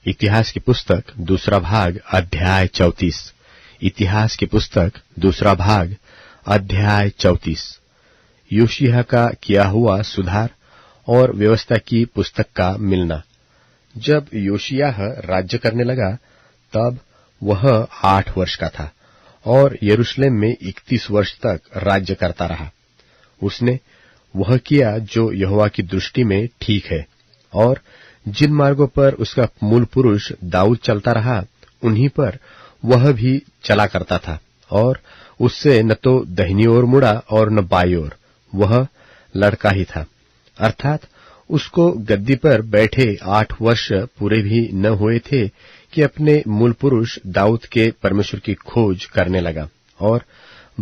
इतिहास की पुस्तक दूसरा भाग अध्याय 34। इतिहास की पुस्तक दूसरा भाग अध्याय 34। योशिय्याह का किया हुआ सुधार और व्यवस्था की पुस्तक का मिलना। जब योशिय्याह राज्य करने लगा तब वह 8 वर्ष का था और यरूशलेम में 31 वर्ष तक राज्य करता रहा। उसने वह किया जो यहोवा की दृष्टि में ठीक है, और जिन मार्गों पर उसका मूल पुरुष दाऊद चलता रहा उन्हीं पर वह भी चला करता था, और उससे न तो दाहिनी ओर मुड़ा और न बाईं ओर। वह लड़का ही था, अर्थात उसको गद्दी पर बैठे 8 वर्ष पूरे भी न हुए थे कि अपने मूल पुरुष दाऊद के परमेश्वर की खोज करने लगा, और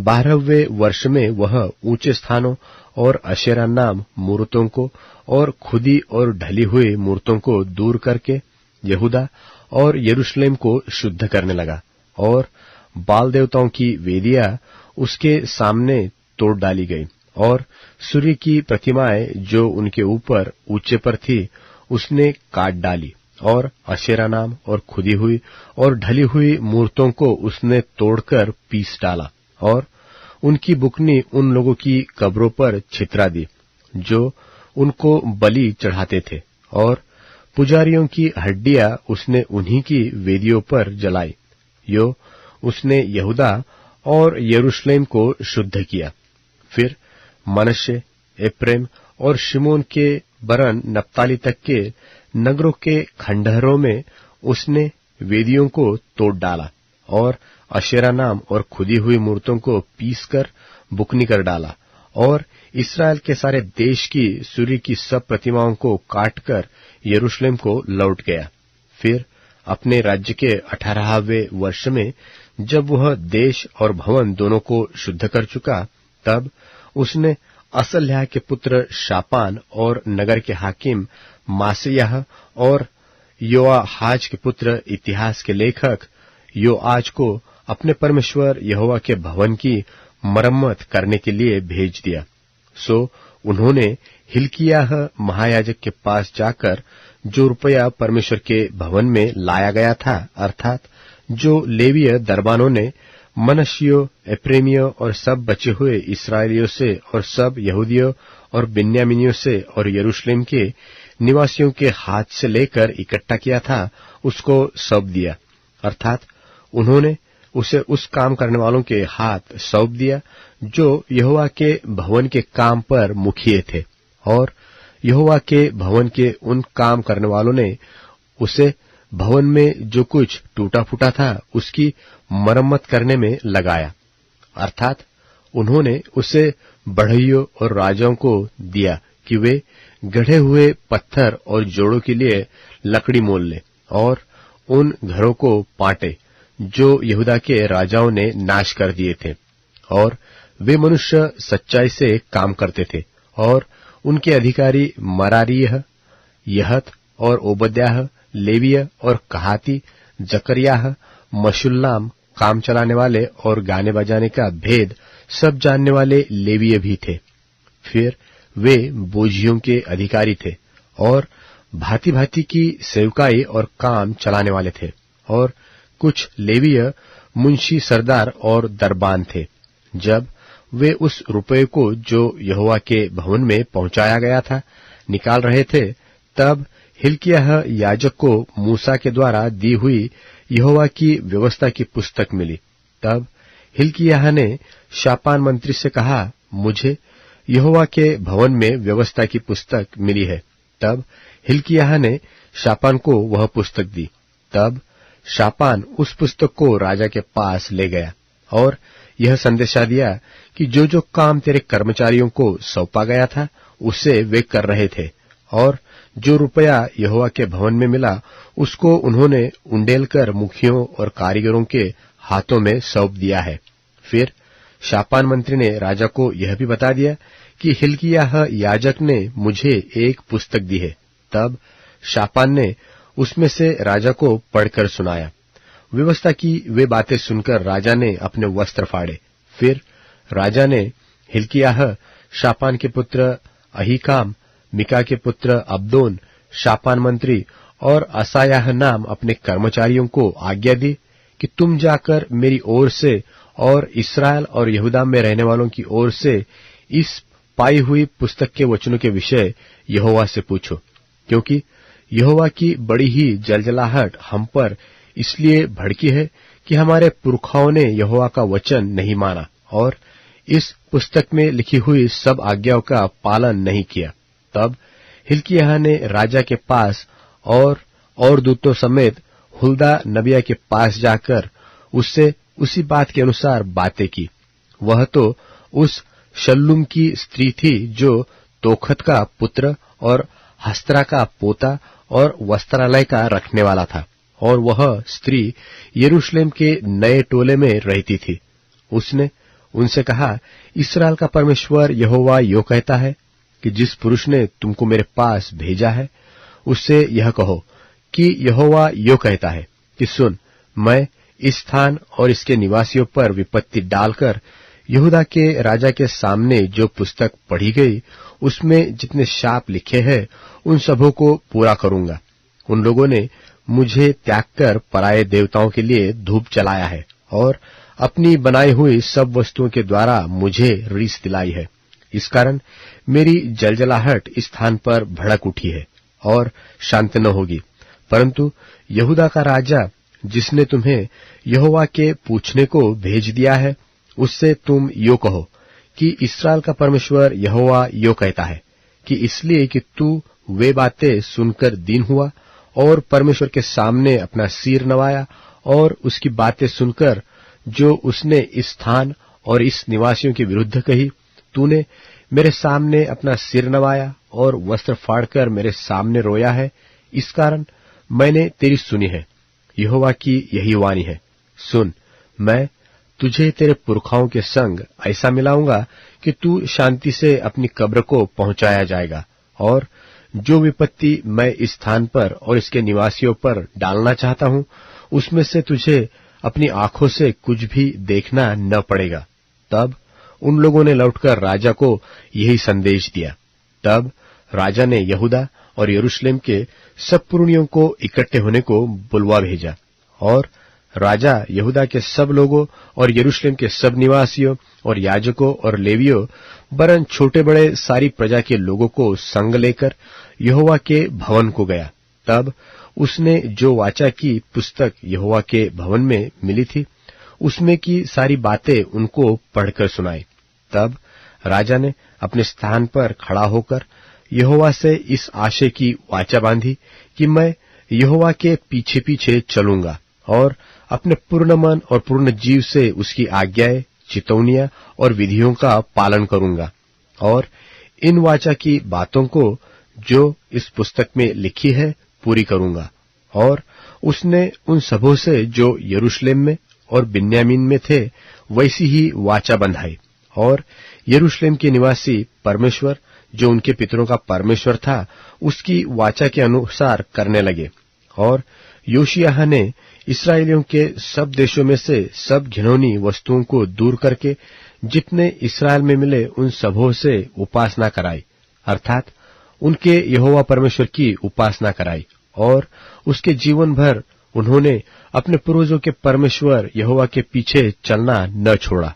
12वें वर्ष में वह ऊंचे स्थानों और अशेरा नाम मूर्तों को और खुदी और ढली हुई मूर्तों को दूर करके यहूदा और यरूशलेम को शुद्ध करने लगा, और बाल देवताओं की वेदियां उसके सामने तोड़ डाली गई, और सूर्य की प्रतिमाएं जो उनके ऊपर ऊंचे पर थी उसने काट डाली, और अशेरा नाम और खुदी हुई और ढली हुई मूर्तों को उसने तोड़कर पीस डाला, और उनकी बुकनी उन लोगों की कब्रों पर छितरा दी जो उनको बलि चढ़ाते थे, और पुजारियों की हड्डियां उसने उन्हीं की वेदियों पर जलाई। यो उसने यहूदा और यरूशलेम को शुद्ध किया। फिर मनश्शे, एप्रैम और शिमोन के बरन नप्ताली तक के नगरों के खंडहरों में उसने वेदियों को तोड़ डाला, और अशेरा नाम और खुदी हुई मूर्तों को पीसकर बुकनी कर डाला, और इस्राएल के सारे देश की सूर्य की सब प्रतिमाओं को काटकर यरूशलेम को लौट गया। फिर अपने राज्य के 18वें वर्ष में जब वह देश और भवन दोनों को शुद्ध कर चुका, तब उसने असल्याह के पुत्र शापान और नगर के हाकिम मासेयाह और योआहाज के पुत्र इतिहास के लेखक योआज को अपने परमेश्वर यहोवा के भवन की मरम्मत करने के लिए भेज दिया। सो उन्होंने हिल्किय्याह महायाजक के पास जाकर जो रुपया परमेश्वर के भवन में लाया गया था, अर्थात जो लेवीय दरबानों ने मनश्शियों, एप्रैमियों और सब बचे हुए इसराइलियों से और सब यहूदियों और बिन्यामीनियों से और यरूशलेम के निवासियों के हाथ से लेकर इकट्ठा किया था, उसको सौंप दिया। अर्थात उन्होंने उसे उस काम करने वालों के हाथ सौंप दिया जो यहोवा के भवन के काम पर मुखिए थे, और यहोवा के भवन के उन काम करने वालों ने उसे भवन में जो कुछ टूटा फूटा था उसकी मरम्मत करने में लगाया। अर्थात उन्होंने उसे बढ़इयों और राजाओं को दिया कि वे गढ़े हुए पत्थर और जोड़ों के लिए लकड़ी मोल ले, और उन घरों को पाटे जो यहूदा के राजाओं ने नाश कर दिए थे। और वे मनुष्य सच्चाई से काम करते थे, और उनके अधिकारी मरारियह, यहत और ओबद्याह, लेवीय और कहाती, जकरियाह, मशुल्लाम काम चलाने वाले और गाने बजाने का भेद सब जानने वाले लेवीय भी थे। फिर वे बोझियों के अधिकारी थे और भांति भांति की सेवकाई और काम चलाने वाले थे, और कुछ लेवीय मुंशी, सरदार और दरबान थे। जब वे उस रुपये को जो यहोवा के भवन में पहुंचाया गया था निकाल रहे थे, तब हिल्किय्याह याजक को मूसा के द्वारा दी हुई यहोवा की व्यवस्था की पुस्तक मिली। तब हिल्किय्याह ने शापान मंत्री से कहा, मुझे यहोवा के भवन में व्यवस्था की पुस्तक मिली है। तब हिल्किय्याह ने शापान को वह पुस्तक दी। तब शापान उस पुस्तक को राजा के पास ले गया और यह संदेशा दिया कि जो जो काम तेरे कर्मचारियों को सौंपा गया था उसे वे कर रहे थे, और जो रुपया यहोवा के भवन में मिला उसको उन्होंने उंडेल कर मुखियों और कारीगरों के हाथों में सौंप दिया है। फिर शापान मंत्री ने राजा को यह भी बता दिया कि हिल्किय्याह याजक ने मुझे एक पुस्तक दी है। तब शापान ने उसमें से राजा को पढ़कर सुनाया। व्यवस्था की वे बातें सुनकर राजा ने अपने वस्त्र फाड़े। फिर राजा ने हिल्किय्याह, शापान के पुत्र अहीकाम, मिका के पुत्र अब्दोन, शापान मंत्री और असायाह नाम अपने कर्मचारियों को आज्ञा दी कि तुम जाकर मेरी ओर से और इस्राएल और यहूदा में रहने वालों की ओर से इस पाई हुई पुस्तक के वचनों के विषय यहोवा से पूछो, क्योंकि यहोवा की बड़ी ही जलजलाहट हम पर इसलिए भड़की है कि हमारे पुरखाओं ने यहोवा का वचन नहीं माना और इस पुस्तक में लिखी हुई सब आज्ञाओं का पालन नहीं किया। तब हिल्किय्याह ने राजा के पास और दूतों समेत हुल्दा नबिया के पास जाकर उससे उसी बात के अनुसार बातें की। वह तो उस शल्लूम की स्त्री थी जो तोखत का पुत्र और हस्त्रा का पोता और वस्त्रालय का रखने वाला था, और वह स्त्री यरूशलेम के नए टोले में रहती थी। उसने उनसे कहा, इस्राएल का परमेश्वर यहोवा यो कहता है कि जिस पुरुष ने तुमको मेरे पास भेजा है उससे यह कहो कि यहोवा यो कहता है कि सुन, मैं इस स्थान और इसके निवासियों पर विपत्ति डालकर यहूदा के राजा के सामने जो पुस्तक पढ़ी गई उसमें जितने शाप लिखे हैं उन सबों को पूरा करूंगा। उन लोगों ने मुझे त्याग कर पराये देवताओं के लिए धूप जलाया है और अपनी बनाई हुई सब वस्तुओं के द्वारा मुझे रीस दिलाई है। इस कारण मेरी जलजलाहट इस स्थान पर भड़क उठी है और शांत न होगी। परंतु यहूदा का राजा जिसने तुम्हें यहोवा के पूछने को भेज दिया है उससे तुम यो कहो कि इस्राएल का परमेश्वर यहोवा यो कहता है कि इसलिए कि तू वे बातें सुनकर दीन हुआ और परमेश्वर के सामने अपना सिर नवाया और उसकी बातें सुनकर जो उसने इस स्थान और इस निवासियों के विरुद्ध कही, तूने मेरे सामने अपना सिर नवाया और वस्त्र फाड़कर मेरे सामने रोया है। इस कारण मैंने तेरी सुनी है। यहोवा की यही वाणी है, सुन, मैं तुझे तेरे पुरखाओं के संग ऐसा मिलाऊंगा कि तू शांति से अपनी कब्र को पहुंचाया जाएगा, और जो विपत्ति मैं इस स्थान पर और इसके निवासियों पर डालना चाहता हूं उसमें से तुझे अपनी आंखों से कुछ भी देखना न पड़ेगा। तब उन लोगों ने लौटकर राजा को यही संदेश दिया। तब राजा ने यहूदा और यरूशलेम के सब पुरनियों को इकट्ठे होने को बुलवा भेजा, और राजा यहूदा के सब लोगों और यरूशलेम के सब निवासियों और याजकों और लेवियों वरन छोटे बड़े सारी प्रजा के लोगों को संग लेकर यहोवा के भवन को गया। तब उसने जो वाचा की पुस्तक यहोवा के भवन में मिली थी उसमें की सारी बातें उनको पढ़कर सुनाई। तब राजा ने अपने स्थान पर खड़ा होकर यहोवा से इस आशय की वाचा बांधी कि मैं यहोवा के पीछे पीछे चलूंगा और अपने पूर्ण मन और पूर्ण जीव से उसकी आज्ञाएं, चितौनियां और विधियों का पालन करूंगा, और इन वाचा की बातों को जो इस पुस्तक में लिखी है पूरी करूंगा। और उसने उन सबों से जो यरूशलेम में और बिन्यामीन में थे वैसी ही वाचा बंधाई, और यरूशलेम के निवासी परमेश्वर जो उनके पितरों का परमेश्वर था उसकी वाचा के अनुसार करने लगे। और योशिय्याह ने इस्राएलियों के सब देशों में से सब घिनौनी वस्तुओं को दूर करके जितने इस्राएल में मिले उन सबों से उपासना कराई, अर्थात उनके यहोवा परमेश्वर की उपासना कराई, और उसके जीवन भर उन्होंने अपने पूर्वजों के परमेश्वर यहोवा के पीछे चलना न छोड़ा।